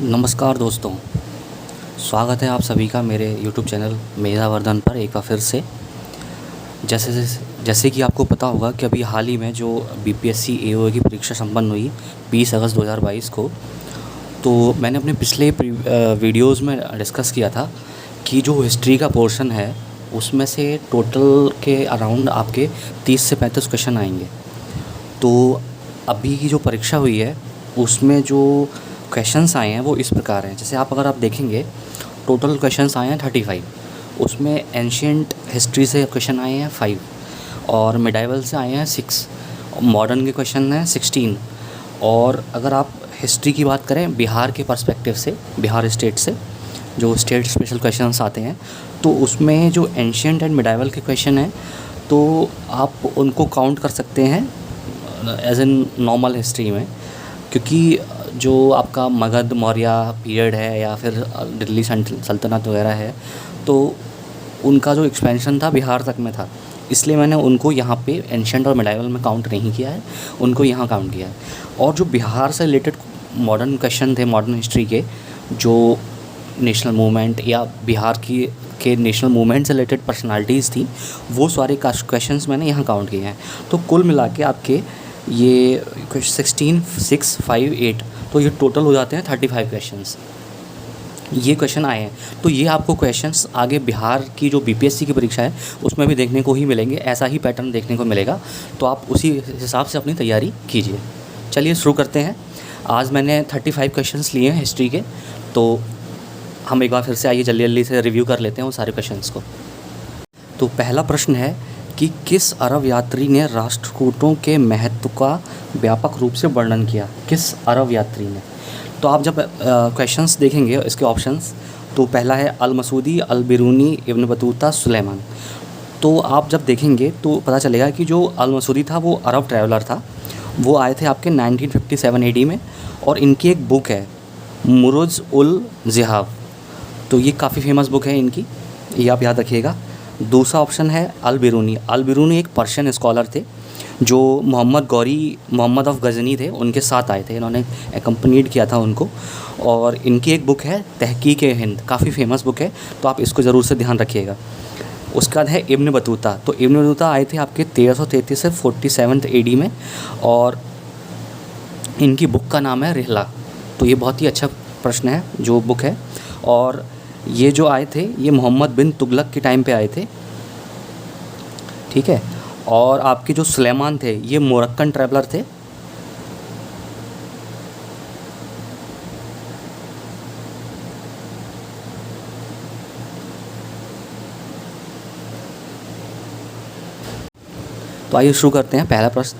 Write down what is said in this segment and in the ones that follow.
नमस्कार दोस्तों, स्वागत है आप सभी का मेरे यूट्यूब चैनल मेधावर्धन पर एक बार फिर से। जैसे जैसे कि आपको पता होगा कि अभी हाल ही में जो बीपीएससी एओए की परीक्षा संपन्न हुई 20 अगस्त 2022 को, तो मैंने अपने पिछले वीडियोज़ में डिस्कस किया था कि जो हिस्ट्री का पोर्शन है उसमें से टोटल के अराउंड आपके 30 से 35 क्वेश्चन आएंगे। तो अभी की जो परीक्षा हुई है उसमें जो क्वेश्चंस आए हैं वो इस प्रकार हैं। जैसे अगर आप देखेंगे टोटल क्वेश्चंस आए हैं 35, उसमें एंशियंट हिस्ट्री से क्वेश्चन आए हैं 5 और मिडाइवल से आए हैं 6, मॉडर्न के क्वेश्चन हैं 16। और अगर आप हिस्ट्री की बात करें बिहार के पर्सपेक्टिव से, बिहार स्टेट से जो स्टेट स्पेशल क्वेश्चंस आते हैं, तो उसमें जो एंशियंट एंड मिडाइवल के क्वेश्चन हैं तो आप उनको काउंट कर सकते हैं एज एन नॉर्मल हिस्ट्री में, क्योंकि जो आपका मगध मौर्य पीरियड है या फिर दिल्ली सल्तनत वगैरह है, तो उनका जो एक्सपेंशन था बिहार तक में था, इसलिए मैंने उनको यहाँ पे एंशियंट और मिडाइवल में काउंट नहीं किया है, उनको यहाँ काउंट किया है। और जो बिहार से रिलेटेड मॉडर्न क्वेश्चन थे, मॉडर्न हिस्ट्री के, जो नेशनल मूवमेंट या बिहार के नेशनल मूवमेंट से रिलेटेड पर्सनालिटीज़ थी, वो सारे क्वेश्चंस मैंने यहाँ काउंट किए हैं। तो कुल मिला के आपके ये 16, 6, 5, 8, तो ये टोटल हो जाते हैं 35 क्वेश्चंस। ये क्वेश्चन आए हैं, तो ये आपको क्वेश्चंस आगे बिहार की जो बीपीएससी की परीक्षा है उसमें भी देखने को ही मिलेंगे, ऐसा ही पैटर्न देखने को मिलेगा। तो आप उसी हिसाब से अपनी तैयारी कीजिए। चलिए शुरू करते हैं। आज मैंने 35 क्वेश्चंस लिए हैं हिस्ट्री के, तो हम एक बार फिर से आइए जल्दी जल्दी से रिव्यू कर लेते हैं उन सारे क्वेश्चंस को। तो पहला प्रश्न है कि किस अरब यात्री ने राष्ट्रकूटों के महत्व का व्यापक रूप से वर्णन किया? किस अरब यात्री ने? तो आप जब क्वेश्चंस देखेंगे इसके ऑप्शंस, तो पहला है अल मसूदी, अल बिरूनी, इब्न बतूता, सुलेमान। तो आप जब देखेंगे तो पता चलेगा कि जो अल मसूदी था वो अरब ट्रैवलर था। वो आए थे आपके 1957 एडी में, और इनकी एक बुक है मुरुज उल ज़िहाब, तो ये काफ़ी फेमस बुक है इनकी, ये आप याद रखिएगा। दूसरा ऑप्शन है अल बिरूनी। अल बिरूनी एक पर्शियन स्कॉलर थे जो मोहम्मद ऑफ गजनी थे, उनके साथ आए थे, इन्होंने एकम्पनीड किया था उनको। और इनकी एक बुक है तहकीक-ए-हिंद, काफ़ी फेमस बुक है, तो आप इसको ज़रूर से ध्यान रखिएगा। उसके बाद है इब्न बतूता। तो इब्न बतूता आए थे आपके 1333 से 47 एडी में, और इनकी बुक का नाम है रिहला। तो ये बहुत ही अच्छा प्रश्न है जो बुक है। और ये जो आए थे ये मोहम्मद बिन तुगलक के टाइम पे आए थे, ठीक है। और आपके जो सुलेमान थे ये मोरक्कन ट्रैवलर थे। तो आइए शुरू करते हैं पहला प्रश्न।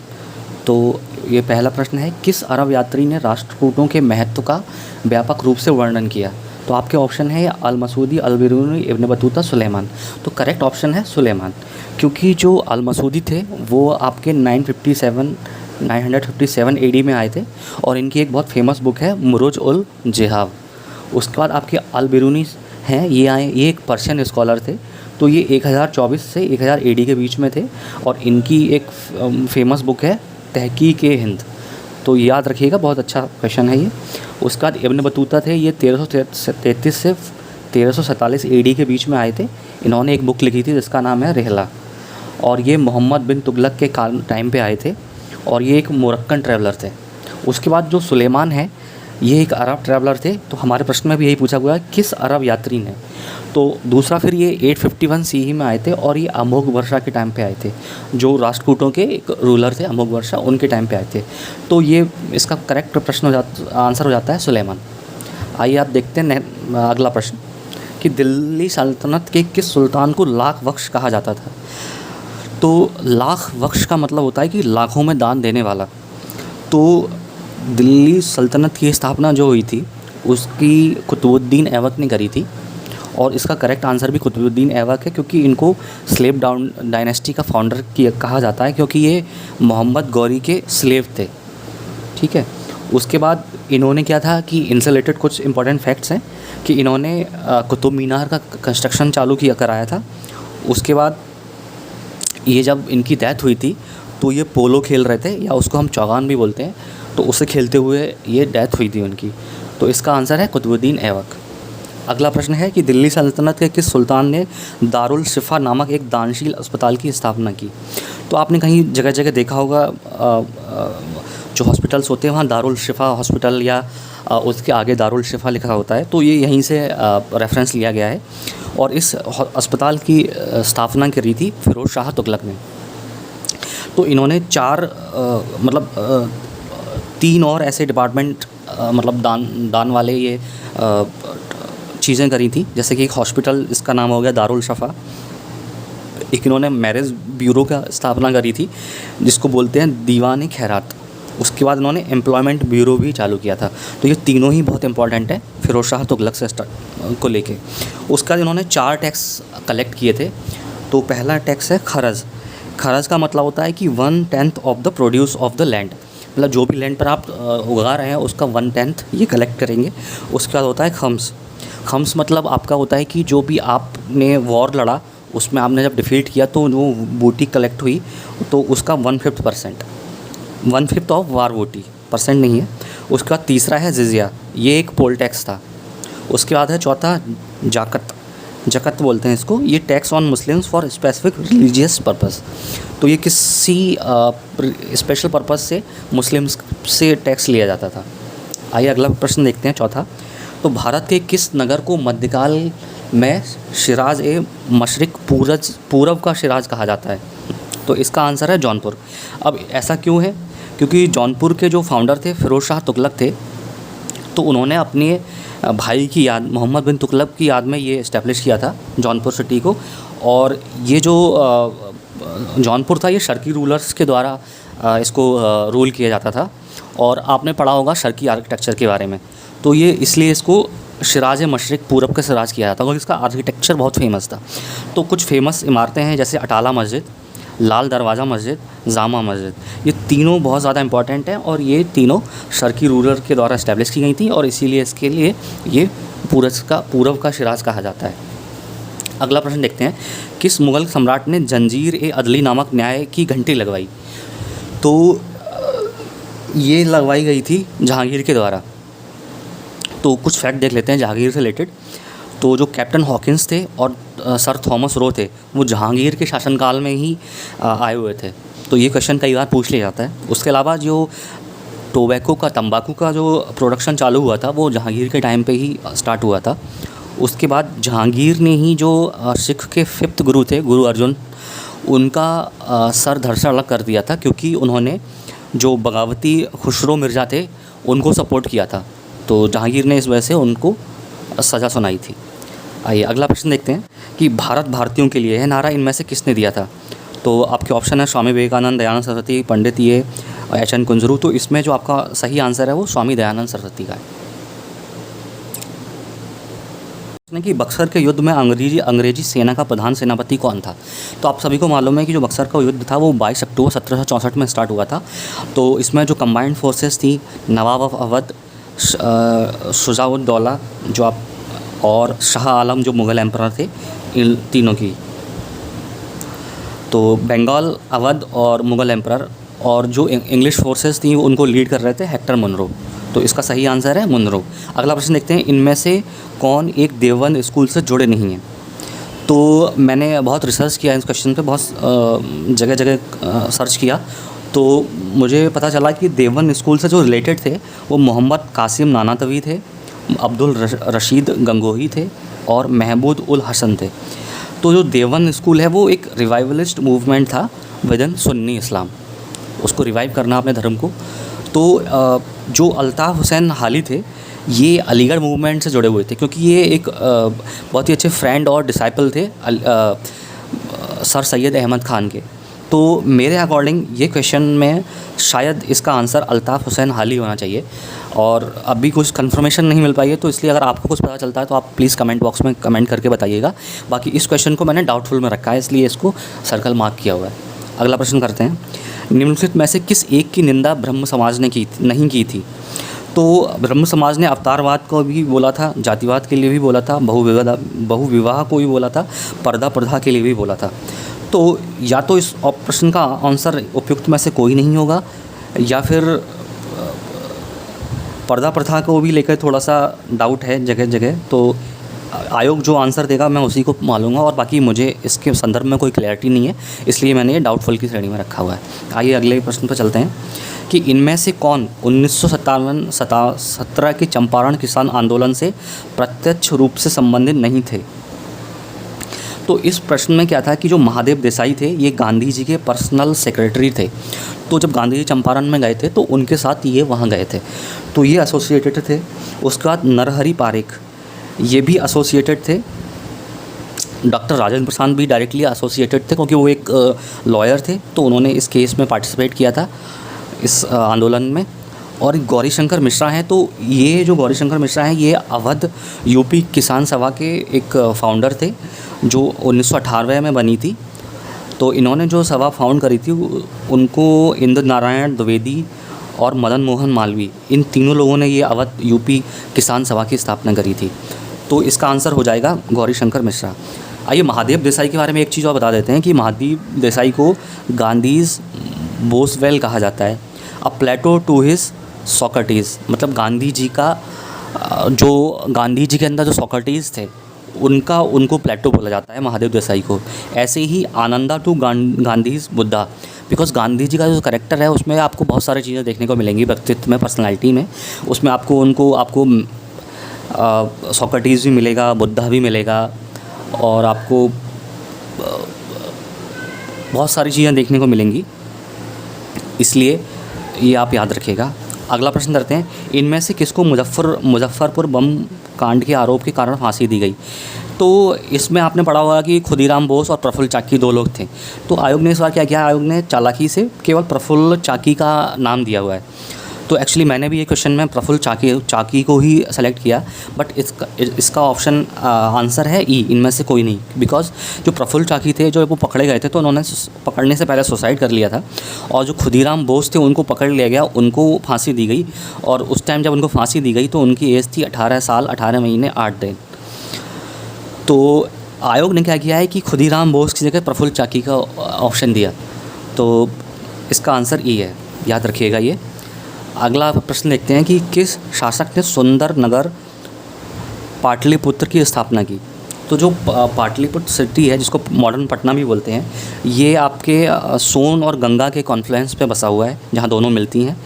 तो ये पहला प्रश्न है, किस अरब यात्री ने राष्ट्रकूटों के महत्व का व्यापक रूप से वर्णन किया? तो आपके ऑप्शन है अल मसूदी, अल बिरूनी, इब्न बतूता, सुलेमान। तो करेक्ट ऑप्शन है सुलेमान, क्योंकि जो अल मसूदी थे वो आपके 957 एडी में आए थे, और इनकी एक बहुत फेमस बुक है मुरुज उल ज़िहाब। उसके बाद आपके अल बिरूनी हैं, ये एक पर्शियन स्कॉलर थे, तो ये 1024 से 1000 एडी के बीच में थे, और इनकी एक फेमस बुक है तहकीक-ए-हिंद। तो याद रखिएगा, बहुत अच्छा क्वेश्चन है ये। उसके बाद इब्न बतूता थे, ये 1333 से 1347 एडी के बीच में आए थे, इन्होंने एक बुक लिखी थी जिसका नाम है रिहला, और ये मोहम्मद बिन तुगलक के टाइम पे आए थे, और ये एक मोरक्कन ट्रैवलर थे। उसके बाद जो सुलेमान है ये एक अरब ट्रैवलर थे। तो हमारे प्रश्न में भी यही पूछा हुआ है किस अरब यात्री ने। तो दूसरा फिर ये 851 सीई में आए थे, और ये अमोघ वर्षा के टाइम पे आए थे, जो राष्ट्रकूटों के एक रूलर थे अमोघ वर्षा, उनके टाइम पे आए थे। तो ये इसका करेक्ट प्रश्न आंसर हो जाता है सुलेमान। आइए आप देखते हैं अगला प्रश्न कि दिल्ली सल्तनत के किस सुल्तान को लाख बख्श कहा जाता था? तो लाख बख्श का मतलब होता है कि लाखों में दान देने वाला। तो दिल्ली सल्तनत की स्थापना जो हुई थी उसकी कुतुबुद्दीन ऐबक ने करी थी, और इसका करेक्ट आंसर भी कुतुबुद्दीन ऐबक है, क्योंकि इनको स्लेव डाउन डायनेस्टी का फाउंडर कहा जाता है, क्योंकि ये मोहम्मद गौरी के स्लेव थे, ठीक है। उसके बाद इन्होंने क्या था कि इनसे रिलेटेड कुछ इंपॉर्टेंट फैक्ट्स हैं कि इन्होंने कुतुब मीनार का कंस्ट्रक्शन कराया था। उसके बाद ये जब इनकी डेथ हुई थी तो ये पोलो खेल रहे थे, या उसको हम चौगान भी बोलते हैं, तो उससे खेलते हुए ये डेथ हुई थी उनकी। तो इसका आंसर है कुतुबुद्दीन ऐबक। अगला प्रश्न है कि दिल्ली सल्तनत के किस सुल्तान ने दारुल शिफा नामक एक दानशील अस्पताल की स्थापना की? तो आपने कहीं जगह जगह देखा होगा जो हॉस्पिटल्स होते हैं वहाँ दारुल शिफा हॉस्पिटल या उसके आगे दारुल शिफा लिखा होता है, तो ये यहीं से रेफरेंस लिया गया है। और इस अस्पताल की स्थापना करी थी फ़िरोज़ शाह तुगलक ने। तो इन्होंने तीन और ऐसे डिपार्टमेंट मतलब दान वाले ये चीज़ें करी थी, जैसे कि एक हॉस्पिटल, इसका नाम हो गया दारुल शिफा। एक इन्होंने मैरिज ब्यूरो का स्थापना करी थी जिसको बोलते हैं दीवान खैरात। उसके बाद इन्होंने एम्प्लॉयमेंट ब्यूरो भी चालू किया था। तो ये तीनों ही बहुत इंपॉर्टेंट है फ़िरोज़ शाह तुगलक से को लेके। उसके बाद इन्होंने 4 टैक्स कलेक्ट किए थे। तो पहला टैक्स है खरज। खरज का मतलब होता है कि 1/10 of the produce of the land, मतलब जो भी लैंड पर आप उगा रहे हैं उसका 1/10 ये कलेक्ट करेंगे। उसके बाद होता है खम्स। खम्स मतलब आपका होता है कि जो भी आपने वॉर लड़ा उसमें आपने जब डिफीट किया तो जो बूटी कलेक्ट हुई तो उसका 1/5%, 1/5 ऑफ वार बूटी, परसेंट नहीं है। उसके बाद तीसरा है जिज़िया, ये एक पोल टैक्स था। उसके बाद है चौथा जाकत, जकत बोलते हैं इसको। ये tax on Muslims for specific religious purpose. तो ये किसी स्पेशल पर्पस से मुस्लिम्स से टैक्स लिया जाता था। आइए अगला प्रश्न देखते हैं, चौथा। तो भारत के किस नगर को मध्यकाल में शिराज ए मशरिक पूरब का शिराज कहा जाता है? तो इसका आंसर है जौनपुर। अब ऐसा क्यों है? क्योंकि जौनपुर के जो फाउंडर थे फ़िरोज़ शाह तुगलक थे, तो उन्होंने अपने भाई की याद, मोहम्मद बिन तुगलक की याद में ये इस्टेब्लिश किया था जौनपुर सिटी को। और ये जो जौनपुर था ये शर्की रूलर्स के द्वारा इसको रूल किया जाता था। और आपने पढ़ा होगा शर्की आर्किटेक्चर के बारे में, तो ये इसलिए इसको शिराज मशरिक पूरब का सिराज किया जाता है, क्योंकि इसका आर्किटेक्चर बहुत फेमस था। तो कुछ फेमस इमारतें हैं जैसे अटाला मस्जिद, लाल दरवाज़ा मस्जिद, जामा मस्जिद। ये तीनों बहुत ज़्यादा इंपॉर्टेंट हैं और ये तीनों शर्की रूलर के द्वारा इस्टेब्लिश की गई थी और इसीलिए इसके लिए ये पूरब का शिराज कहा जाता है। अगला प्रश्न देखते हैं, किस मुग़ल सम्राट ने जंजीर ए अदली नामक न्याय की घंटी लगवाई? तो ये लगवाई गई थी जहांगीर के द्वारा। तो कुछ फैक्ट देख लेते हैं जहांगीर से रिलेटेड। तो जो कैप्टन हॉकिंस थे और सर थॉमस रो थे वो जहांगीर के शासनकाल में ही आए हुए थे। तो ये क्वेश्चन कई बार पूछ लिया जाता है। उसके अलावा जो टोबैको का, तंबाकू का जो प्रोडक्शन चालू हुआ था वो जहांगीर के टाइम पे ही स्टार्ट हुआ था। उसके बाद जहांगीर ने ही जो सिख के 5th गुरु थे, गुरु अर्जुन, उनका सर धड़ से अलग कर दिया था, क्योंकि उन्होंने जो बगावती खुसरो मिर्ज़ा थे उनको सपोर्ट किया था। तो जहांगीर ने इस वजह से उनको सज़ा सुनाई थी। आइए अगला प्रश्न देखते हैं कि भारत भारतीयों के लिए है नारा इनमें से किसने दिया था? तो आपके ऑप्शन है स्वामी विवेकानंद, दयानंद सरस्वती, पंडित ये, एच.एन. कुंजरू। तो इसमें जो आपका सही आंसर है वो स्वामी दयानंद सरस्वती का है। कि बक्सर के युद्ध में अंग्रेजी सेना का प्रधान सेनापति कौन था? तो आप सभी को मालूम है कि जो बक्सर का युद्ध था वो 22 अक्टूबर 1764 में स्टार्ट हुआ था। तो इसमें जो कंबाइंड फोर्सेस थी, नवाब ऑफ अवध, शुजाउद्दौला जो आप, और शाह आलम जो मुग़ल एम्परर थे, इन तीनों की। तो बंगाल, अवध और मुग़ल एम्परर, और जो इंग्लिश फोर्सेस थी उनको लीड कर रहे थे हेक्टर मुनरो। तो इसका सही आंसर है मुनरो। अगला प्रश्न देखते हैं, इनमें से कौन एक देवबंद स्कूल से जुड़े नहीं हैं? तो मैंने बहुत रिसर्च किया इस क्वेश्चन पे, बहुत जगह जगह सर्च किया, तो मुझे पता चला कि देवबंद स्कूल से जो रिलेटेड थे वो मोहम्मद कासिम नानातवी थे, अब्दुल रशीद गंगोही थे और महमूद उल हसन थे। तो जो देवबंद स्कूल है वो एक रिवाइवलिस्ट मूवमेंट था विद इन सुन्नी इस्लाम, उसको रिवाइव करना अपने धर्म को। तो जो अल्ताफ़ हुसैन हाली थे ये अलीगढ़ मूवमेंट से जुड़े हुए थे, क्योंकि ये एक बहुत ही अच्छे फ्रेंड और डिसाइपल थे सर सैयद अहमद ख़ान के। तो मेरे अकॉर्डिंग ये क्वेश्चन में शायद इसका आंसर अल्ताफ़ हुसैन हाली होना चाहिए, और अभी कुछ कंफर्मेशन नहीं मिल पाई है, तो इसलिए अगर आपको कुछ पता चलता है तो आप प्लीज़ कमेंट बॉक्स में कमेंट करके बताइएगा। बाकी इस क्वेश्चन को मैंने डाउटफुल में रखा है, इसलिए इसको सर्कल मार्क किया हुआ है। अगला प्रश्न करते हैं, निम्नलिखित में से किस एक की निंदा ब्रह्म समाज ने नहीं की थी? तो ब्रह्म समाज ने अवतारवाद को भी बोला था, जातिवाद के लिए भी बोला था, बहुविवाह को भी बोला था, पर्दा प्रथा के लिए भी बोला था। तो या तो इस प्रश्न का आंसर उपयुक्त में से कोई नहीं होगा, या फिर पर्दा प्रथा को भी लेकर थोड़ा सा डाउट है जगह जगह, तो आयोग जो आंसर देगा मैं उसी को मानूंगा, और बाकी मुझे इसके संदर्भ में कोई क्लैरिटी नहीं है, इसलिए मैंने ये डाउटफुल की श्रेणी में रखा हुआ है। आइए अगले प्रश्न पर चलते हैं कि इनमें से कौन 1957 के चंपारण किसान आंदोलन से प्रत्यक्ष रूप से संबंधित नहीं थे। तो इस प्रश्न में क्या था कि जो महादेव देसाई थे ये गांधी जी के पर्सनल सेक्रेटरी थे। तो जब गांधी जी चंपारण में गए थे तो उनके साथ ये वहाँ गए थे, तो ये एसोसिएटेड थे। उसके बाद नरहरि पारेख ये भी एसोसिएटेड थे। डॉक्टर राजेंद्र प्रसाद भी डायरेक्टली एसोसिएटेड थे क्योंकि वो एक लॉयर थे, तो उन्होंने इस केस में पार्टिसिपेट किया था इस आंदोलन में। और गौरी शंकर मिश्रा हैं, तो ये जो गौरी शंकर मिश्रा हैं ये अवध यूपी किसान सभा के एक फाउंडर थे जो 1998 में बनी थी। तो इन्होंने जो सभा फाउंड करी थी उनको इंद्र नारायण द्विवेदी और मदन मोहन मालवीय, इन तीनों लोगों ने ये अवध यूपी किसान सभा की स्थापना करी थी। तो इसका आंसर हो जाएगा गौरी शंकर मिश्रा। आइए महादेव देसाई के बारे में एक चीज़ और बता देते हैं कि महादेव देसाई को गांधीज बोसवेल कहा जाता है, अ प्लेटो टू हिज सोक्रेटिस, मतलब गांधी जी का जो गांधी जी के अंदर जो सोक्रेटिस थे उनको प्लेटो बोला जाता है महादेव देसाई को। ऐसे ही आनंदा टू गांधीज बुद्धा, बिकॉज गांधी जी का जो करेक्टर है उसमें आपको बहुत सारी चीज़ें देखने को मिलेंगी, व्यक्तित्व में, पर्सनैलिटी में। उसमें आपको सोक्रेटिस भी मिलेगा, बुद्धा भी मिलेगा, और आपको बहुत सारी चीज़ें देखने को मिलेंगी, इसलिए ये आप याद रखिएगा। अगला प्रश्न करते हैं, इनमें से किसको मुजफ्फरपुर बम कांड के आरोप के कारण फांसी दी गई। तो इसमें आपने पढ़ा होगा कि खुदीराम बोस और प्रफुल्ल चाकी 2 लोग थे। तो आयोग ने इस बार क्या किया, आयोग ने चालाकी से केवल प्रफुल्ल चाकी का नाम दिया हुआ है। तो एक्चुअली मैंने भी ये क्वेश्चन में प्रफुल्ल चाकी को ही सेलेक्ट किया, बट इसका ऑप्शन आंसर है ई, इनमें से कोई नहीं। बिकॉज जो प्रफुल्ल चाकी थे जो वो पकड़े गए थे तो उन्होंने पकड़ने से पहले सुसाइड कर लिया था, और जो खुदीराम बोस थे उनको पकड़ लिया गया, उनको फांसी दी गई, और उस टाइम जब उनको फांसी दी गई तो उनकी एज थी 18 साल 18 महीने 8 दिन। तो आयोग ने क्या किया है कि खुदीराम बोस की जगह प्रफुल्ल चाकी का ऑप्शन दिया, तो इसका आंसर ई है, याद रखिएगा ये। अगला प्रश्न देखते हैं कि किस शासक ने सुंदर नगर पाटलिपुत्र की स्थापना की। तो जो पाटलिपुत्र सिटी है जिसको मॉडर्न पटना भी बोलते हैं, ये आपके सोन और गंगा के कॉन्फ्लुएंस पे बसा हुआ है जहाँ दोनों मिलती हैं,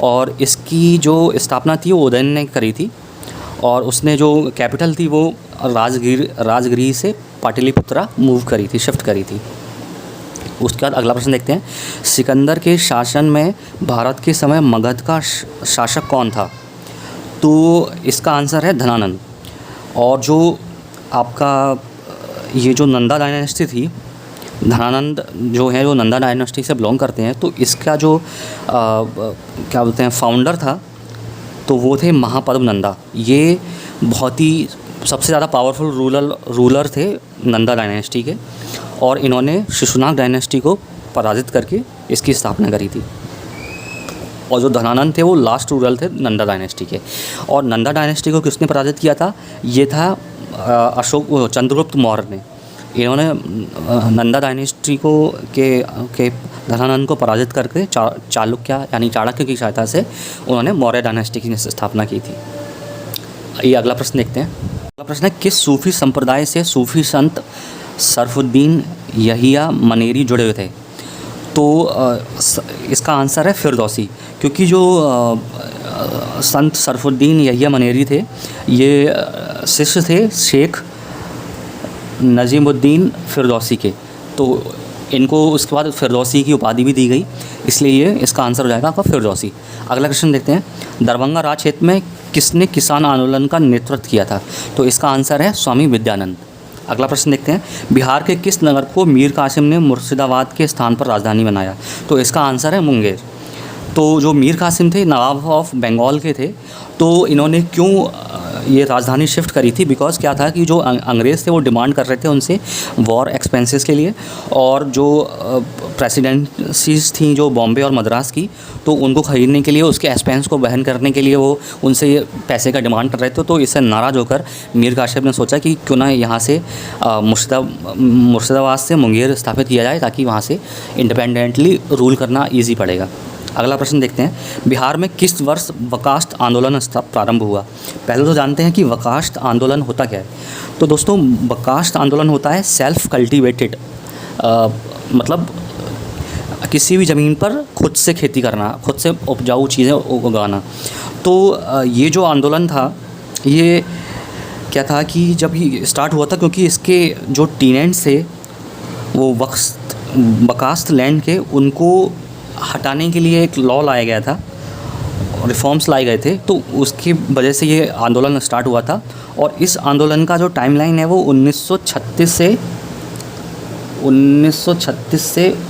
और इसकी जो स्थापना थी वो उदयन ने करी थी, और उसने जो कैपिटल थी वो राजगिरी से पाटलिपुत्रा मूव करी थी, शिफ्ट करी थी। उसके बाद अगला प्रश्न देखते हैं, सिकंदर के शासन में भारत के समय मगध का शासक कौन था। तो इसका आंसर है धनानंद। और जो आपका ये जो नंदा डायनेस्टी थी, धनानंद जो है वो नंदा डायनेस्टी से बिलोंग करते हैं, तो इसका जो क्या बोलते हैं फाउंडर था तो वो थे महापद्म नंदा। ये बहुत ही सबसे ज़्यादा पावरफुल रूलर थे नंदा डायनेस्टी के, और इन्होंने शिशुनाग डायनेस्टी को पराजित करके इसकी स्थापना करी थी। और जो धनानंद थे वो लास्ट रूलर थे नंदा डायनेस्टी के। और नंदा डायनेस्टी को किसने पराजित किया था, ये था चंद्रगुप्त मौर्य ने। इन्होंने नंदा डायनेस्टी को के धनानंद को पराजित करके चालुक्य यानी चाणक्य की सहायता से उन्होंने मौर्य डायनेस्टी की स्थापना की थी। ये अगला प्रश्न देखते हैं। अगला प्रश्न है, किस सूफी संप्रदाय से सूफी संत सरफुद्दीन यहिया मनेरी जुड़े हुए थे। तो इसका आंसर है फिरदौसी, क्योंकि जो संत सरफुद्दीन यहिया मनेरी थे ये शिष्य थे शेख नजीमुद्दीन फिरदौसी के। तो इनको उसके बाद फिरदौसी की उपाधि भी दी गई, इसलिए ये इसका आंसर हो जाएगा आपका फिरदौसी। अगला क्वेश्चन देखते हैं, दरभंगा राज क्षेत्र में किसने किसान आंदोलन का नेतृत्व किया था। तो इसका आंसर है स्वामी विद्यानंद। अगला प्रश्न देखते हैं, बिहार के किस नगर को मीर कासिम ने मुर्शिदाबाद के स्थान पर राजधानी बनाया। तो इसका आंसर है मुंगेर। तो जो मीर कासिम थे नवाब ऑफ बंगाल के थे, तो इन्होंने क्यों ये राजधानी शिफ्ट करी थी, बिकॉज़ क्या था कि जो अंग्रेज़ थे वो डिमांड कर रहे थे उनसे वॉर एक्सपेंसेस के लिए, और जो प्रेसिडेंसीज थी जो बॉम्बे और मद्रास की, तो उनको ख़रीदने के लिए उसके एक्सपेंस को वहन करने के लिए वो उनसे ये पैसे का डिमांड कर रहे थे। तो इससे नाराज़ होकर मीर कासिम ने सोचा कि क्यों ना यहाँ से मुर्शिदाबाद से मुंगेर स्थापित किया जाए, ताकि वहाँ से इंडिपेंडेंटली रूल करना ईजी पड़ेगा। अगला प्रश्न देखते हैं, बिहार में किस वर्ष वकाष्ठ आंदोलन प्रारंभ हुआ? पहले तो जानते हैं कि वकाष्ठ आंदोलन होता क्या है। तो दोस्तों वकाष्ठ आंदोलन होता है सेल्फ कल्टीवेटेड, मतलब किसी भी ज़मीन पर खुद से खेती करना, खुद से उपजाऊ चीज़ें उगाना। तो ये जो आंदोलन था ये क्या था कि जब ये स्टार्ट हुआ था, क्योंकि इसके जो टीनेंट्स थे वो वकाष्ठ लैंड के, उनको हटाने के लिए एक लॉ लाया गया था, रिफॉर्म्स लाए गए थे, तो उसकी वजह से ये आंदोलन स्टार्ट हुआ था। और इस आंदोलन का जो टाइमलाइन है वो 1936 से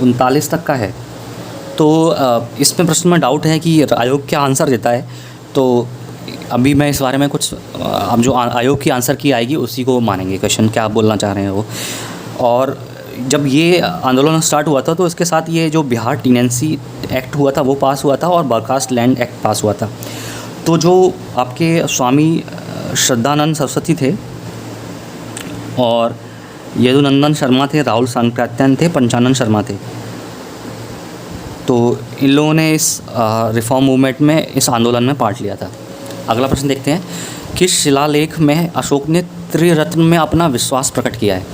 39 तक का है। तो इसमें प्रश्न में डाउट है कि आयोग क्या आंसर देता है, तो अभी मैं इस बारे में कुछ अब जो आयोग की आंसर की आएगी उसी को मानेंगे, क्वेश्चन क्या आप बोलना चाह रहे हैं वो। और जब ये आंदोलन स्टार्ट हुआ था तो इसके साथ ये जो बिहार टीनेंसी एक्ट हुआ था वो पास हुआ था और वकाष्ठ लैंड एक्ट पास हुआ था। तो जो आपके स्वामी श्रद्धानंद सरस्वती थे और यदुनंदन शर्मा थे, राहुल सांकृत्यायन थे, पंचानन शर्मा थे, तो इन लोगों ने इस रिफॉर्म मूवमेंट में, इस आंदोलन में पार्ट लिया था। अगला प्रश्न देखते हैं, किस शिलालेख में अशोक ने त्रिरत्न में अपना विश्वास प्रकट किया है?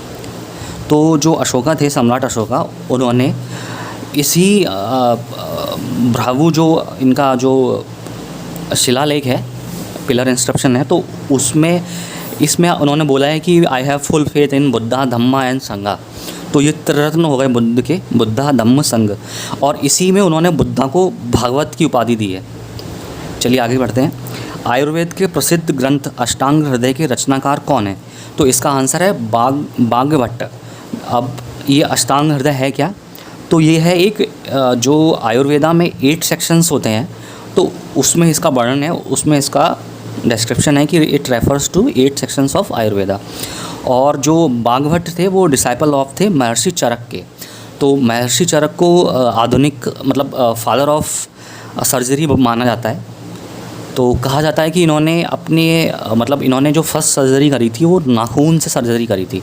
तो जो अशोका थे, सम्राट अशोका, उन्होंने इसी भ्रावु जो इनका जो शिलालेख है, पिलर इंस्क्रिप्शन है, तो इसमें उन्होंने बोला है कि I have full faith in Buddha Dhamma and संघा। तो ये त्रिरत्न हो गए बुद्ध के, बुद्धा धम्म संघ, और इसी में उन्होंने बुद्धा को भागवत की उपाधि दी है। चलिए आगे बढ़ते हैं। आयुर्वेद के प्रसिद्ध ग्रंथ अष्टांग हृदय के रचनाकार कौन है? तो इसका आंसर है बाग्भट्ट। अब ये अष्टांग हृदय है क्या? तो ये है एक जो आयुर्वेदा में 8 सेक्शंस होते हैं, तो उसमें इसका वर्णन है, उसमें इसका डिस्क्रिप्शन है कि it refers to 8 sections of Ayurveda. और जो बाग्भट्ट थे वो डिसाइपल ऑफ थे महर्षि चरक के। तो महर्षि चरक को आधुनिक मतलब फादर ऑफ सर्जरी माना जाता है। तो कहा जाता है कि इन्होंने इन्होंने जो फर्स्ट सर्जरी करी थी वो नाखून से सर्जरी करी थी।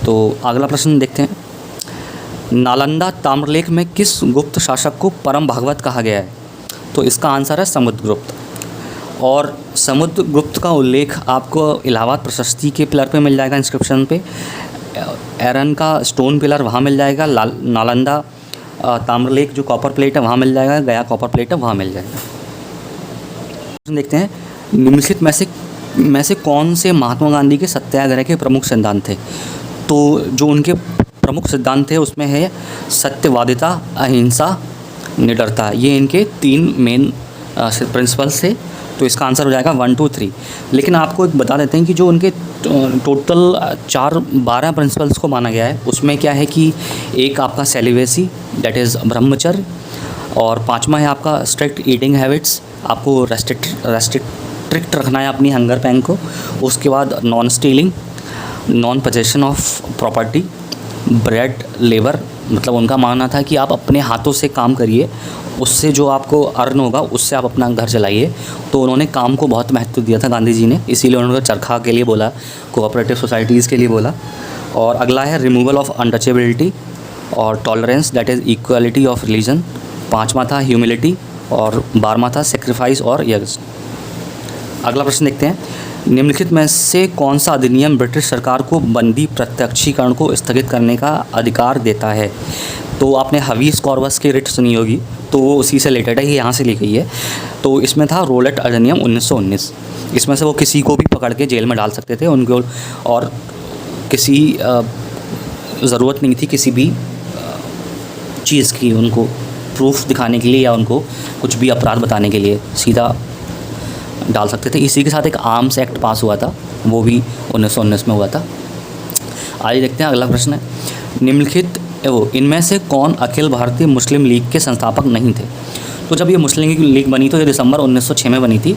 तो अगला प्रश्न देखते हैं, नालंदा ताम्रलेख में किस गुप्त शासक को परम भागवत कहा गया है? तो इसका आंसर है समुद्रगुप्त। और समुद्रगुप्त का उल्लेख आपको इलाहाबाद प्रशस्ति के पिलर पे मिल जाएगा, इंस्क्रिप्शन पे। एरन का स्टोन पिलर वहाँ मिल जाएगा। नालंदा ताम्रलेख जो कॉपर प्लेट है वहाँ मिल जाएगा। गया कॉपर प्लेट है वहाँ मिल जाएगा। देखते हैं, निम्नलिखित में से कौन से महात्मा गांधी के सत्याग्रह के प्रमुख सिद्धांत थे? तो जो उनके प्रमुख सिद्धांत थे उसमें है सत्यवादिता, अहिंसा, निडरता। ये इनके 3 मेन प्रिंसिपल्स थे। तो इसका आंसर हो जाएगा 1 2 3। लेकिन आपको एक बता देते हैं कि जो उनके टोटल 12 प्रिंसिपल्स को माना गया है, उसमें क्या है कि एक आपका सेलिवेसी, दैट इज़ ब्रह्मचर्य, और 5वां है आपका स्ट्रिक्ट ईटिंग हैबिट्स, आपको रेस्ट्रिक्ट रखना है अपनी हंगर पैंग को। उसके बाद non stealing, non possession of property, bread labour, मतलब उनका मानना था कि आप अपने हाथों से काम करिए, उससे जो आपको अर्न होगा उससे आप अपना घर चलाइए। तो उन्होंने काम को बहुत महत्व दिया था गांधी जी ने, इसीलिए उन्होंने चरखा के लिए बोला, कोऑपरेटिव सोसाइटीज़ के लिए बोला। और अगला है रिमूवल ऑफ अनटचेबिलिटी और tolerance, that is equality of religion. 5वां था ह्यूमिलिटी और 12वां था सेक्रीफाइस और यज्ञ। अगला प्रश्न देखते हैं, निम्नलिखित में से कौन सा अधिनियम ब्रिटिश सरकार को बंदी प्रत्यक्षीकरण को स्थगित करने का अधिकार देता है? तो आपने हवीस कॉर्वस की रिट सुनी होगी, तो वो उसी से रिलेटेड है, ये यहाँ से ली गई है। तो इसमें था रोलेट अधिनियम 1919। इसमें से वो किसी को भी पकड़ के जेल में डाल सकते थे उनको, और किसी ज़रूरत नहीं थी किसी भी चीज़ की उनको प्रूफ दिखाने के लिए या उनको कुछ भी अपराध बताने के लिए, सीधा डाल सकते थे। इसी के साथ एक आर्म्स एक्ट पास हुआ था, वो भी 1919 में हुआ था। आइए देखते हैं अगला प्रश्न है, निम्नलिखित इनमें से कौन अखिल भारतीय मुस्लिम लीग के संस्थापक नहीं थे? तो जब ये मुस्लिम लीग बनी तो ये दिसंबर 1906 में बनी थी।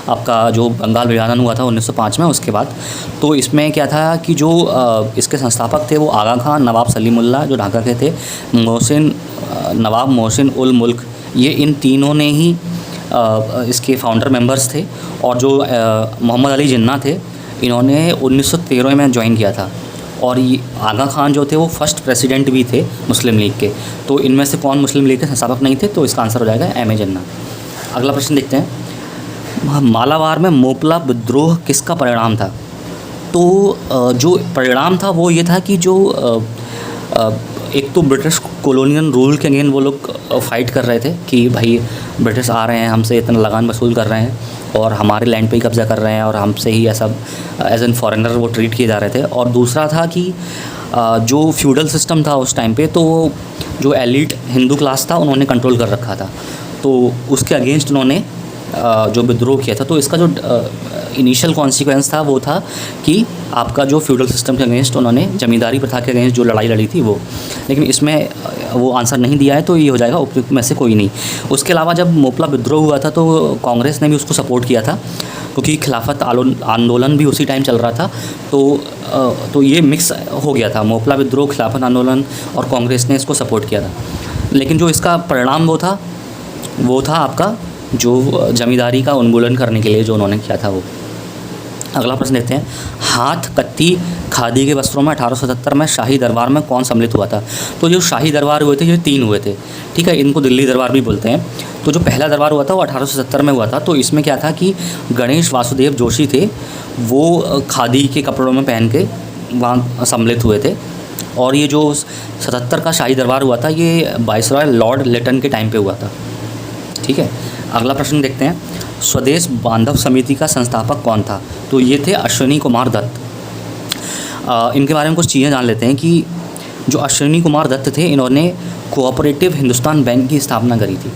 आपका जो बंगाल विभाजन हुआ था 1905 में, उसके बाद। तो इसमें क्या था कि जो इसके संस्थापक थे वो आगा खान, नवाब सलीमुल्लाह जो ढाका के थे, नवाब मोहसिन उल मुल्क, ये इन तीनों ने ही इसके फाउंडर मेंबर्स थे। और जो मोहम्मद अली जिन्ना थे, इन्होंने 1913 में ज्वाइन किया था। और ये आगा खान जो थे वो फर्स्ट प्रेसिडेंट भी थे मुस्लिम लीग के। तो इनमें से कौन मुस्लिम लीग के संस्थापक नहीं थे? तो इसका आंसर हो जाएगा एम ए जिन्ना। अगला प्रश्न देखते हैं, मालाबार में मोपला विद्रोह किसका परिणाम था? तो जो परिणाम था वो ये था कि जो एक तो ब्रिटिश कॉलोनियल रूल के अगेंस्ट वो लोग फाइट कर रहे थे कि भाई ब्रिटिश आ रहे हैं, हमसे इतना लगान वसूल कर रहे हैं और हमारे लैंड पे ही कब्ज़ा कर रहे हैं और हमसे ही ऐसा एज एन फॉरेनर वो ट्रीट किए जा रहे थे। और दूसरा था कि जो फ्यूडल सिस्टम था उस टाइम पे, तो जो एलिट हिंदू क्लास था उन्होंने कंट्रोल कर रखा था, तो उसके अगेंस्ट उन्होंने जो विद्रोह किया था। तो इसका जो इनिशियल कॉन्सिक्वेंस था वो था कि आपका जो फ्यूडल सिस्टम के अगेंस्ट उन्होंने जमींदारी प्रथा के अगेंस्ट जो लड़ाई लड़ी थी वो, लेकिन इसमें वो आंसर नहीं दिया है, तो ये हो जाएगा उपयुक्त में से कोई नहीं। उसके अलावा जब मोपला विद्रोह हुआ था तो कांग्रेस ने भी उसको सपोर्ट किया था, क्योंकि खिलाफत आंदोलन भी उसी टाइम चल रहा था। तो ये मिक्स हो गया था, मोपला विद्रोह, खिलाफत आंदोलन, और कांग्रेस ने इसको सपोर्ट किया था। लेकिन जो इसका परिणाम वो था आपका जो जमींदारी का उन्मूलन करने के लिए जो उन्होंने किया था वो। अगला प्रश्न देखते हैं, हाथ कत्ती खादी के वस्त्रों में 1877 में शाही दरबार में कौन सम्मिलित हुआ था? तो जो शाही दरबार हुए थे ये 3 हुए थे, ठीक है, इनको दिल्ली दरबार भी बोलते हैं। तो जो पहला दरबार हुआ था वो 1870 में हुआ था। तो इसमें क्या था कि गणेश वासुदेव जोशी थे, वो खादी के कपड़ों में पहन के वहाँ सम्मिलित हुए थे। और ये जो 77 का शाही दरबार हुआ था ये वाइसरॉय लॉर्ड लिटन के टाइम पे हुआ था, ठीक है। अगला प्रश्न देखते हैं, स्वदेश बांधव समिति का संस्थापक कौन था? तो ये थे अश्विनी कुमार दत्त। इनके बारे में कुछ चीज़ें जान लेते हैं कि जो अश्विनी कुमार दत्त थे इन्होंने कोऑपरेटिव हिंदुस्तान बैंक की स्थापना करी थी,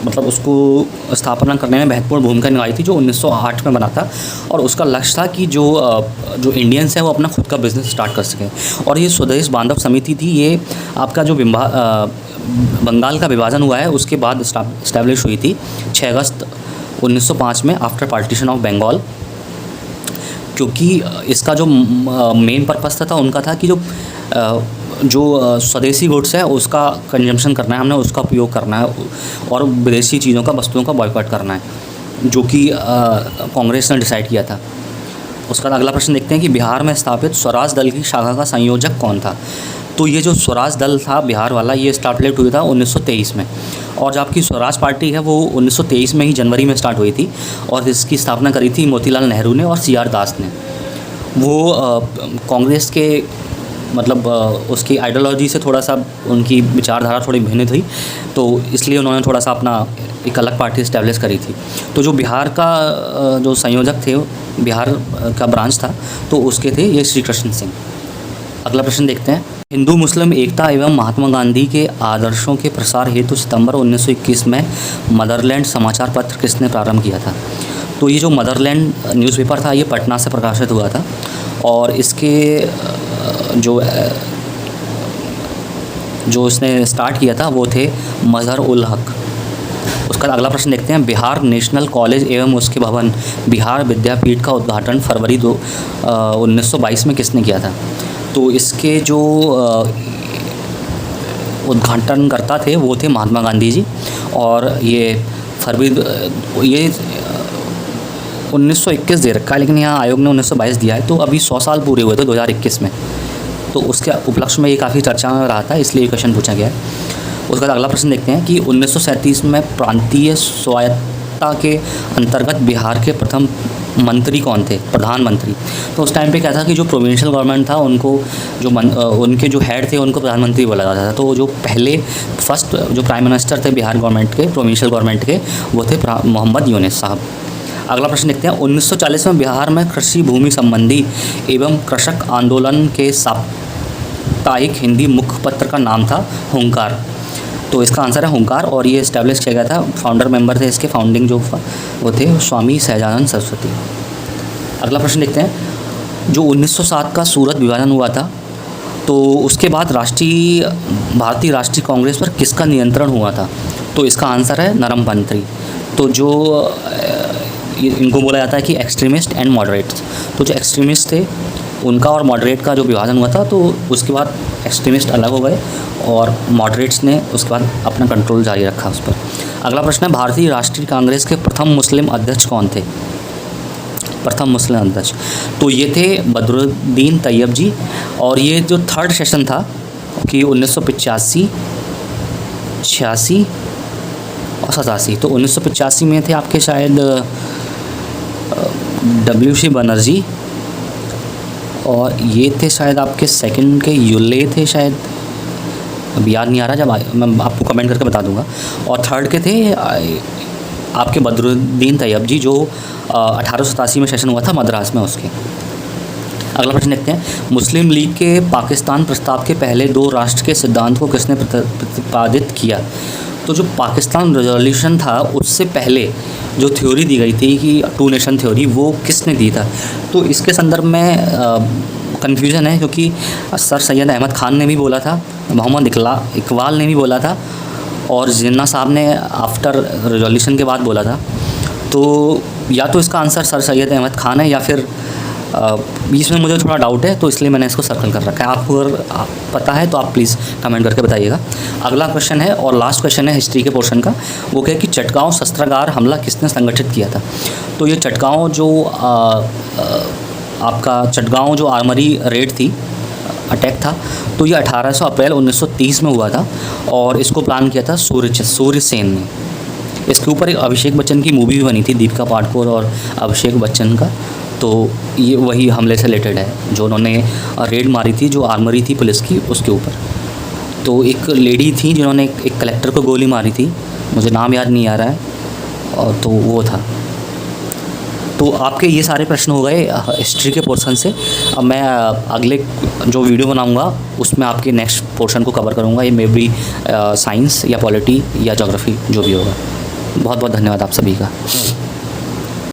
मतलब उसको स्थापना करने में महत्वपूर्ण भूमिका निभाई थी, जो 1908 में बना था। और उसका लक्ष्य था कि जो इंडियंस हैं वो अपना खुद का बिज़नेस स्टार्ट कर सकें। और ये स्वदेश बांधव समिति थी, ये आपका जो बंगाल का विभाजन हुआ है उसके बाद इस्टेब्लिश हुई थी 6 अगस्त 1905 में, आफ्टर पार्टीशन ऑफ बंगाल। क्योंकि इसका जो मेन पर्पस था उनका था कि जो स्वदेशी गुड्स है उसका कंजम्पशन करना है, हमने उसका उपयोग करना है, और विदेशी चीज़ों का, वस्तुओं का बॉयकॉट करना है, जो कि कांग्रेस ने डिसाइड किया था। उसका अगला प्रश्न देखते हैं कि बिहार में स्थापित स्वराज दल की शाखा का संयोजक कौन था? तो ये जो स्वराज दल था बिहार वाला, ये स्टार्ट हुआ था 1923 में, और जो आपकी स्वराज पार्टी है वो 1923 में ही जनवरी में स्टार्ट हुई थी, और इसकी स्थापना करी थी मोतीलाल नेहरू ने और CR दास ने। वो कांग्रेस के मतलब उसकी आइडियोलॉजी से थोड़ा सा उनकी विचारधारा थोड़ी भिन्न थी, तो इसलिए उन्होंने थोड़ा सा अपना एक अलग पार्टी इस्टेब्लिश करी थी। तो जो बिहार का जो संयोजक थे, बिहार का ब्रांच था, तो उसके थे ये श्री कृष्ण सिंह। अगला प्रश्न देखते हैं, हिंदू मुस्लिम एकता एवं महात्मा गांधी के आदर्शों के प्रसार हेतु सितंबर 1921 में मदरलैंड समाचार पत्र किसने प्रारंभ किया था? तो ये जो मदरलैंड न्यूज़पेपर था ये पटना से प्रकाशित हुआ था, और इसके जो इसने स्टार्ट किया था वो थे मजहर उल हक। उसका अगला प्रश्न देखते हैं, बिहार नेशनल कॉलेज एवं उसके भवन बिहार विद्यापीठ का उद्घाटन फरवरी 1922 में किसने किया था? तो इसके जो उद्घाटनकर्ता थे वो थे महात्मा गांधी जी, और ये फरवरी 1921 दे रखा है, लेकिन यहाँ आयोग ने 1922 दिया है, तो अभी 100 साल पूरे हुए थे 2021 में, तो उसके उपलक्ष्य में ये काफ़ी चर्चा में रहा था, इसलिए ये क्वेश्चन पूछा गया है। उसका अगला प्रश्न देखते हैं कि 1937 में प्रांतीय स्वायत्तता के अंतर्गत बिहार के प्रथम मंत्री कौन थे? प्रधानमंत्री। तो उस टाइम पे क्या था कि जो प्रोविंशियल गवर्नमेंट था उनको उनके जो हेड थे उनको प्रधानमंत्री बोला जाता था। तो जो पहले फर्स्ट जो प्राइम मिनिस्टर थे बिहार गवर्नमेंट के, प्रोविंशियल गवर्नमेंट के, वो थे मोहम्मद यूनुस साहब। अगला प्रश्न देखते हैं, 1940 में बिहार में कृषि भूमि संबंधी एवं कृषक आंदोलन के साप्ताहिक हिंदी मुखपत्र का नाम था हुंकार। तो इसका आंसर है हुंकार, और ये इस्टेब्लिश किया गया था, फाउंडर मेंबर थे इसके, फाउंडिंग जो वो थे स्वामी सहजानंद सरस्वती। अगला प्रश्न देखते हैं, जो 1907 का सूरत विभाजन हुआ था तो उसके बाद भारतीय राष्ट्रीय कांग्रेस पर किसका नियंत्रण हुआ था? तो इसका आंसर है नरमपंथी। तो जो इनको बोला जाता है कि एक्सट्रीमिस्ट एंड मॉडरेट्स। तो जो एक्सट्रीमिस्ट थे उनका और मॉडरेट का जो विभाजन हुआ था, तो उसके बाद एक्सट्रीमिस्ट अलग हो गए और मॉडरेट्स ने उसके बाद अपना कंट्रोल जारी रखा उस पर। अगला प्रश्न है, भारतीय राष्ट्रीय कांग्रेस के प्रथम मुस्लिम अध्यक्ष कौन थे? प्रथम मुस्लिम अध्यक्ष। तो ये थे बदरुद्दीन तैयब जी। और ये जो थर्ड सेशन था कि 1985, 86 और 87, तो 1985 में थे आपके शायद WC बनर्जी, और ये थे शायद आपके सेकंड के युले थे शायद, अब याद नहीं आ रहा, जब मैं आपको कमेंट करके बता दूंगा। और थर्ड के थे आपके बदरुद्दीन तैयब जी, जो 1887 में सेशन हुआ था मद्रास में उसके। अगला प्रश्न देखते हैं, मुस्लिम लीग के पाकिस्तान प्रस्ताव के पहले 2 राष्ट्र के सिद्धांत को किसने प्रतिपादित किया? तो जो पाकिस्तान रेजोल्यूशन था उससे पहले जो थ्योरी दी गई थी कि 2 नेशन थ्योरी, वो किसने दी था? तो इसके संदर्भ में कन्फ्यूज़न है, क्योंकि सर सैयद अहमद ख़ान ने भी बोला था, मोहम्मद इकबाल ने भी बोला था, और जिन्ना साहब ने आफ्टर रेजोल्यूशन के बाद बोला था। तो या तो इसका आंसर सर सैयद अहमद ख़ान है, या फिर इसमें मुझे थोड़ा डाउट है, तो इसलिए मैंने इसको सर्कल कर रखा है। आपको अगर पता है तो आप प्लीज़ कमेंट करके बताइएगा। अगला क्वेश्चन है और लास्ट क्वेश्चन है हिस्ट्री के पोर्शन का, वो क्या है कि चटगांव शस्त्रागार हमला किसने संगठित किया था? तो ये चटगांव जो आपका चटगांव जो आर्मरी रेड थी, अटैक था, तो ये 18 अप्रैल 1930 में हुआ था, और इसको प्लान किया था सूर्य सेन ने। इसके ऊपर एक अभिषेक बच्चन की मूवी भी बनी थी, दीपिका पादुकोण और अभिषेक बच्चन का। तो ये वही हमले से रिलेटेड है जो उन्होंने रेड मारी थी, जो आर्मरी थी पुलिस की, उसके ऊपर। तो एक लेडी थी जिन्होंने एक कलेक्टर को गोली मारी थी, मुझे नाम याद नहीं आ रहा है, और तो वो था। तो आपके ये सारे प्रश्न हो गए हिस्ट्री के पोर्शन से। अब मैं अगले जो वीडियो बनाऊंगा उसमें आपके नेक्स्ट पोर्शन को कवर करूंगा, ये मे बी साइंस या पॉलिटी या ज्योग्राफी जो भी होगा। बहुत बहुत धन्यवाद आप सभी का।